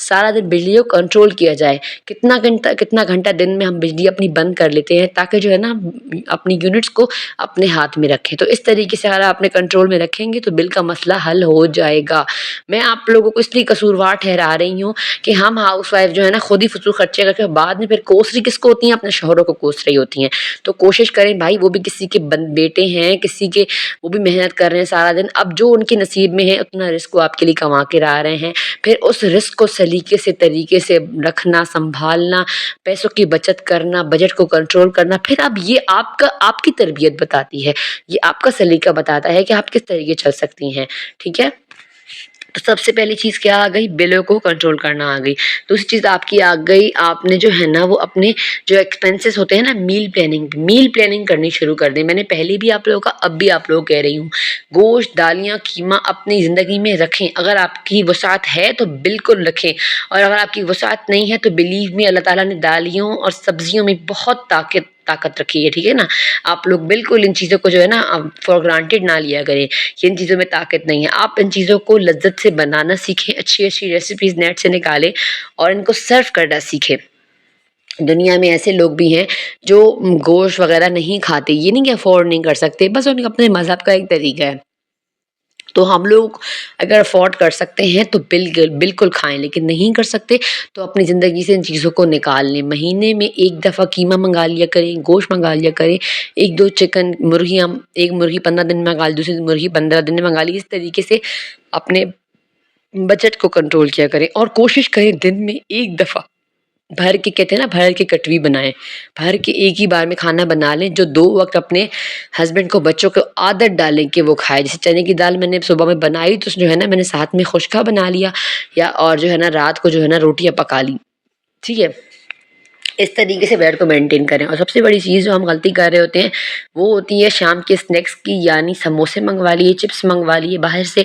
سارا دن بجلی کو کنٹرول کیا جائے. کتنا گھنٹہ دن میں ہم بجلی اپنی بند کر لیتے ہیں تاکہ جو ہے نا اپنی یونٹس کو اپنے ہاتھ میں رکھیں. تو اس طریقے سے اگر آپ اپنے کنٹرول میں رکھیں گے تو بل کا مسئلہ حل ہو جائے گا. میں آپ لوگوں کو اس لیے قصوروار ٹھہرا رہی ہوں کہ ہم ہاؤس وائف جو ہے نا خود ہی فضول خرچے کر کے بعد میں پھر کوس رہی کس کو ہوتی ہیں؟ اپنے شوہروں کو کوس رہی ہوتی ہیں. تو کوشش کریں بھائی، وہ بھی کسی کے بیٹے ہیں، کسی کے، وہ بھی محنت کر رہے ہیں سارا دن. اب جو ان کے نصیب میں ہے اتنا رزق وہ آپ کے لیے کما کے لا رہے ہیں. پھر اس رزق کو سلیقے سے طریقے سے رکھنا، سنبھالنا، پیسوں کی بچت کرنا، بجٹ کو کنٹرول کرنا. پھر اب یہ آپ کی تربیت بتاتی ہے، یہ آپ کا سلیقہ بتاتا ہے کہ آپ کس طریقے چل سکتی ہیں. ٹھیک ہے. تو سب سے پہلی چیز کیا آ گئی؟ بلوں کو کنٹرول کرنا آ گئی. دوسری چیز آپ کی آ گئی، آپ نے جو ہے نا وہ اپنے جو ایکسپینسز ہوتے ہیں نا، میل پلاننگ کرنی شروع کر دیں. میں نے پہلے بھی آپ لوگوں کا، اب بھی آپ لوگوں کو کہہ رہی ہوں، گوشت، دالیاں، قیمہ اپنی زندگی میں رکھیں. اگر آپ کی وسعت ہے تو بالکل رکھیں، اور اگر آپ کی وسعت نہیں ہے تو بلیو می، اللہ تعالیٰ نے دالیوں اور سبزیوں میں بہت طاقت رکھی ہے. ٹھیک ہے نا. آپ لوگ بالکل ان چیزوں کو جو ہے نا فار گرانٹیڈ نہ لیا کریں کہ ان چیزوں میں طاقت نہیں ہے. آپ ان چیزوں کو لذت سے بنانا سیکھیں، اچھی ریسیپیز نیٹ سے نکالیں اور ان کو سرو کرنا سیکھیں. دنیا میں ایسے لوگ بھی ہیں جو گوشت وغیرہ نہیں کھاتے، یہ نہیں کہ افورڈ نہیں کر سکتے، بس ان کا اپنے مذہب کا ایک طریقہ ہے. تو ہم لوگ اگر افورڈ کر سکتے ہیں تو بالکل کھائیں، لیکن نہیں کر سکتے تو اپنی زندگی سے ان چیزوں کو نکال لیں. مہینے میں ایک دفعہ قیمہ منگا لیا کریں، گوشت منگا لیا کریں، ایک دو چکن مرغیاں، ایک مرغی 15 دن میں منگا لی، دوسری مرغی 15 دن میں منگا لی. اس طریقے سے اپنے بجٹ کو کنٹرول کیا کریں. اور کوشش کریں دن میں ایک دفعہ بھر کے، کہتے ہیں نا بھر کے کٹوی بنائیں، بھر کے ایک ہی بار میں کھانا بنا لیں جو 2 وقت اپنے ہسبینڈ کو، بچوں کو عادت ڈالیں کہ وہ کھائے. جیسے چنے کی دال میں نے صبح میں بنائی تو جو ہے نا میں نے ساتھ میں خشکا بنا لیا، یا اور جو ہے نا رات کو جو ہے نا روٹیاں پکا لی. ٹھیک ہے. اس طریقے سے بیڈ کو مینٹین کریں. اور سب سے بڑی چیز جو ہم غلطی کر رہے ہوتے ہیں وہ ہوتی ہے شام کے اسنیکس کی، یعنی سموسے منگوا لیے، چپس منگوا لیے باہر سے،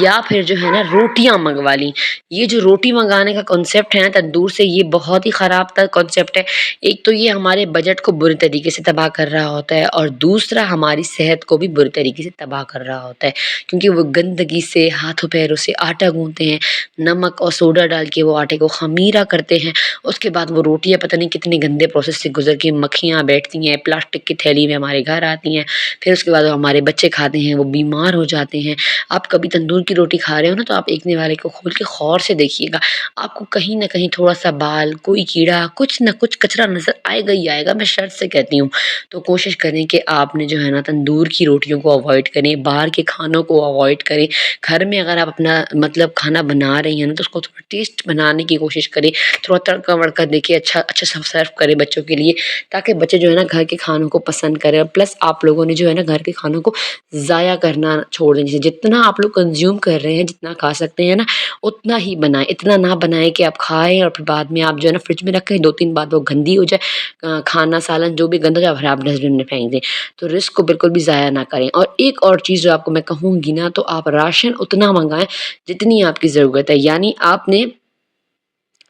یا پھر جو ہے نا روٹیاں منگوا لی. یہ جو روٹی منگانے کا کانسیپٹ ہے نا تندور سے، یہ بہت ہی خراب کانسیپٹ ہے. ایک تو یہ ہمارے بجٹ کو برے طریقے سے تباہ کر رہا ہوتا ہے، اور دوسرا ہماری صحت کو بھی برے طریقے سے تباہ کر رہا ہوتا ہے، کیونکہ وہ گندگی سے ہاتھوں پیروں سے آٹا گوندتے ہیں، نمک اور سوڈا ڈال کے وہ آٹے کو خمیرہ کرتے ہیں. اس کے بعد وہ روٹیاں پتہ نہیں کتنے گندے پروسیس سے گزر کے مکھیاں بیٹھتی ہیں، پلاسٹک کی تھیلی میں ہمارے گھر آتی ہیں. پھر اس کے بعد ہمارے بچے کھاتے ہیں، وہ بیمار ہو جاتے ہیں. آپ کبھی تندور کی روٹی کھا رہے ہو نا تو آپ ایکنے والے کو کھول کے غور سے دیکھیے گا، آپ کو کہیں نہ کہیں تھوڑا سا بال، کوئی کیڑا، کچھ نہ کچھ کچرا نظر آئے گا ہی آئے گا. میں شرط سے کہتی ہوں. تو کوشش کریں کہ آپ نے جو ہے نا تندور کی روٹیوں کو اوائڈ کریں، باہر کے کھانوں کو اوائڈ کریں. گھر میں اگر آپ اپنا مطلب کھانا بنا رہی ہیں نا تو اس کو تھوڑا ٹیسٹ بنانے کی کوشش کریں، تھوڑا تڑکا وڑکا دے کے اچھا سرو کریں بچوں کے لیے، تاکہ بچے جو ہے نا گھر کے کھانوں کو پسند کریں. اور پلس آپ لوگوں نے جو ہے نا گھر کے کھانوں کو ضائع کرنا چھوڑ دیں. جتنا آپ لوگ کنزیوم کر رہے ہیں، جتنا کھا سکتے ہیں نا اتنا ہی بنائیں. اتنا نہ بنائیں کہ آپ کھائیں اور پھر بعد میں آپ جو ہے نا فریج میں رکھیں، 2-3 بعد وہ گندی ہو جائے، کھانا سالن جو بھی گندا ہو جائے پھر آپ ڈسٹ بن میں پھینک دیں. تو رزق کو بالکل بھی ضائع نہ کریں. اور ایک اور چیز جو آپ کو میں کہوں گی نا، تو آپ راشن اتنا منگائیں جتنی آپ کی ضرورت ہے. یعنی آپ نے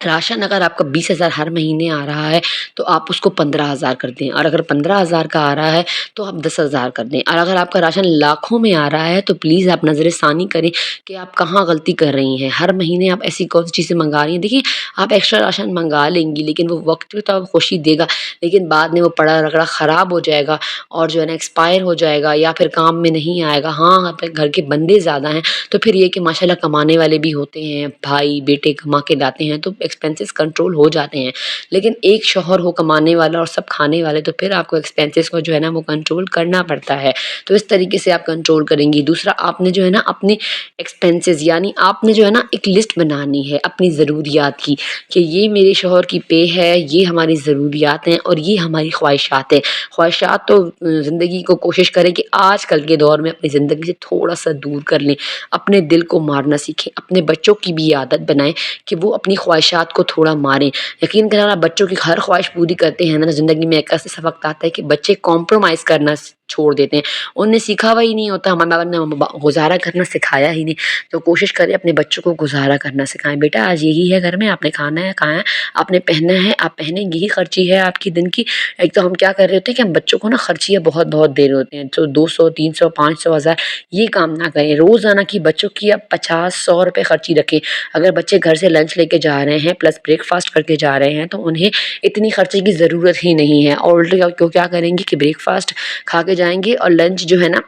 راشن، اگر آپ کا 20,000 ہر مہینے آ رہا ہے تو آپ اس کو 15,000 کر دیں، اور اگر 15,000 کا آ رہا ہے تو آپ 10,000 کر دیں. اور اگر آپ کا راشن لاکھوں میں آ رہا ہے تو پلیز آپ نظر ثانی کریں کہ آپ کہاں غلطی کر رہی ہیں. ہر مہینے آپ ایسی کون سی چیزیں منگا رہی ہیں. دیکھیں، آپ ایکسٹرا راشن منگا لیں گی لیکن وہ وقت پہ تو آپ خوشی دے گا، لیکن بعد میں وہ پڑا رگڑا خراب ہو جائے گا اور جو ہے نا ایکسپائر ہو جائے گا، یا پھر کام میں نہیں آئے گا. ہاں، آپ گھر کے بندے زیادہ ہیں تو پھر یہ کہ ماشاء اللہ کمانے والے بھی ہوتے ہیں، بھائی بیٹے کما کے لاتے ہیں تو ایکسپینسز کنٹرول ہو جاتے ہیں. لیکن ایک شوہر ہو کمانے والا اور سب کھانے والے تو پھر آپ کو ایکسپینسز کو جو ہے نا وہ کنٹرول کرنا پڑتا ہے. تو اس طریقے سے آپ کنٹرول کریں گی. دوسرا، آپ نے جو ہے نا اپنے ایکسپینسز، یعنی آپ نے جو ہے نا ایک لسٹ بنانی ہے اپنی ضروریات کی، کہ یہ میرے شوہر کی پے ہے، یہ ہماری ضروریات ہیں اور یہ ہماری خواہشات ہیں. خواہشات تو زندگی کو کوشش کریں کہ آج کل کے دور میں اپنی زندگی سے تھوڑا سا دور کر لیں، اپنے دل کو مارنا سیکھیں. اپنے بچوں کی بھی عادت بنائیں کہ وہ اپنی خواہشات کو تھوڑا ماریں. یقین کرنا، بچوں کی ہر خواہش پوری کرتے ہیں نا، زندگی میں ایک ایسا وقت آتا ہے کہ بچے کمپرومائز کرنا چھوڑ دیتے ہیں. انہیں سکھا ہوا ہی نہیں ہوتا, ہمارے باپ نے گزارا کرنا سکھایا ہی نہیں. تو کوشش کریں اپنے بچوں کو گزارا کرنا سکھائیں. بیٹا آج یہی ہے گھر میں, آپ نے کھانا ہے کھایا, آپ نے پہننا ہے آپ پہنیں, یہی خرچی ہے آپ کی دن کی. ایک تو ہم کیا کر رہے ہوتے ہیں کہ ہم بچوں کو نا خرچیاں بہت بہت دے رہے ہوتے ہیں, تو 200 300 500 1000 یہ کام نہ کریں. روزانہ کی بچوں کی آپ 50 100 روپے خرچی رکھیں. اگر بچے گھر سے لنچ لے کے جا رہے ہیں پلس بریک فاسٹ کر کے جا رہے ہیں تو انہیں اتنی خرچے کی ضرورت ہی نہیں ہے. اور الٹا کیا کریں گے کہ بریک فاسٹ کھا کے جائیں گے اور لنچ جو ہے نا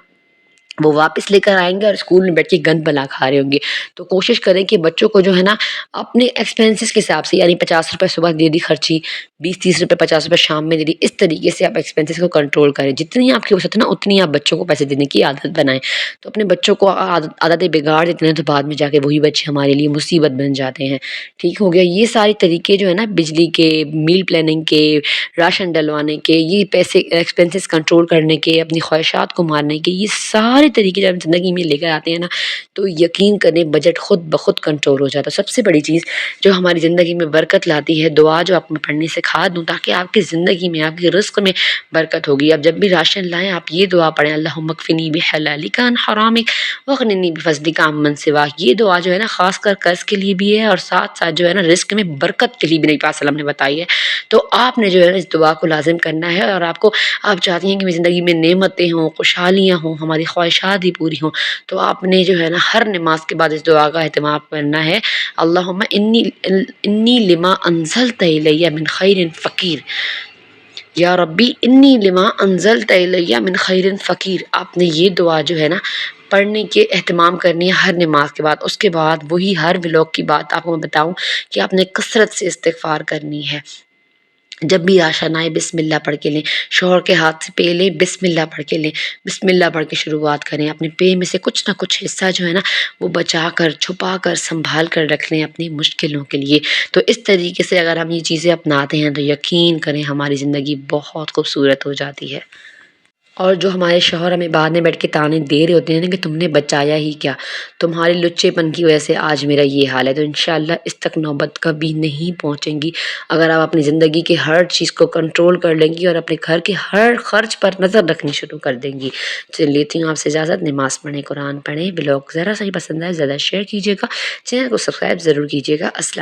وہ واپس لے کر آئیں گے اور اسکول میں بیٹھ کے گند بلا کھا رہے ہوں گے. تو کوشش کریں کہ بچوں کو جو ہے نا اپنے ایکسپینسز کے حساب سے, یعنی 50 روپے صبح دے دی خرچی, 20 30 روپے 50 روپے شام میں دے دی, اس طریقے سے آپ ایکسپینسز کو کنٹرول کریں. جتنی آپ کی وسعت ہے نا اتنی آپ بچوں کو پیسے دینے کی عادت بنائیں. تو اپنے بچوں کو عادتیں بگاڑ دیتے ہیں تو بعد میں جا کے وہی بچے ہمارے لیے مصیبت بن جاتے ہیں. ٹھیک ہو گیا. یہ سارے طریقے جو ہے نا بجلی کے, میل پلاننگ کے, راشن ڈلوانے کے, یہ پیسے ایکسپینسز کنٹرول کرنے کے, اپنی خواہشات کو مارنے کے, یہ سارے طریقے جب ہم زندگی میں لے کر آتے ہیں نا تو یقین کریں بجٹ خود بخود کنٹرول ہو جاتا ہے. سب سے بڑی چیز جو ہماری زندگی میں برکت لاتی ہے, دعا جو آپ میں پڑھنے سکھا دوں تاکہ آپ کی زندگی میں آپ کے رزق میں برکت ہوگی. اب جب بھی راشن لائیں آپ یہ دعا پڑھیں, اللہم اکفنی بحلالک عن حرامک واغننی بفضلک عمن سواک. یہ دعا جو ہے نا خاص کر قرض کے لیے بھی ہے اور ساتھ ساتھ جو ہے نا رزق میں برکت کے لیے بھی نبی پاک صلی اللہ علیہ وسلم نے بتائی ہے. تو آپ نے جو ہے نا اس دعا کو لازم کرنا ہے, اور آپ چاہتی ہیں کہ میری زندگی میں نعمتیں ہوں, خوشحالیاں ہوں, ہماری خواہشات ہی پوری ہوں, تو آپ نے جو ہے نا ہر نماز کے بعد اس دعا کا اہتمام کرنا ہے. اللہم انی لما انزلت الی من خیر فقیر, یا ربی انی لما انزلت الی من خیر فقیر. آپ نے یہ دعا جو ہے نا پڑھنے کے اہتمام کرنی ہے ہر نماز کے بعد. اس کے بعد وہی ہر ولاگ کی بات آپ کو میں بتاؤں کہ آپ نے کثرت سے استغفار کرنی ہے. جب بھی آشان آئے بسم اللہ پڑھ کے لیں, شوہر کے ہاتھ سے پے لیں بسم اللہ پڑھ کے لیں, بسم اللہ پڑھ کے شروعات کریں. اپنے پے میں سے کچھ نہ کچھ حصہ جو ہے نا وہ بچا کر, چھپا کر, سنبھال کر رکھ لیں اپنی مشکلوں کے لیے. تو اس طریقے سے اگر ہم یہ چیزیں اپناتے ہیں تو یقین کریں ہماری زندگی بہت خوبصورت ہو جاتی ہے. اور جو ہمارے شوہر ہمیں بعد میں بیٹھ کے تانے دے رہے ہوتے ہیں نا کہ تم نے بچایا ہی کیا, تمہارے لچے پن کی وجہ سے آج میرا یہ حال ہے, تو انشاءاللہ اس تک نوبت کبھی نہیں پہنچیں گی اگر آپ اپنی زندگی کے ہر چیز کو کنٹرول کر لیں گی اور اپنے گھر کے ہر خرچ پر نظر رکھنی شروع کر دیں گی. چلیے لیتی ہوں آپ سے اجازت. نماز پڑھیں, قرآن پڑھیں. بلاگ ذرا سا ہی پسند آئے زیادہ شیئر کیجیے گا, چینل کو سبسکرائب ضرور کیجیے گا. السلام.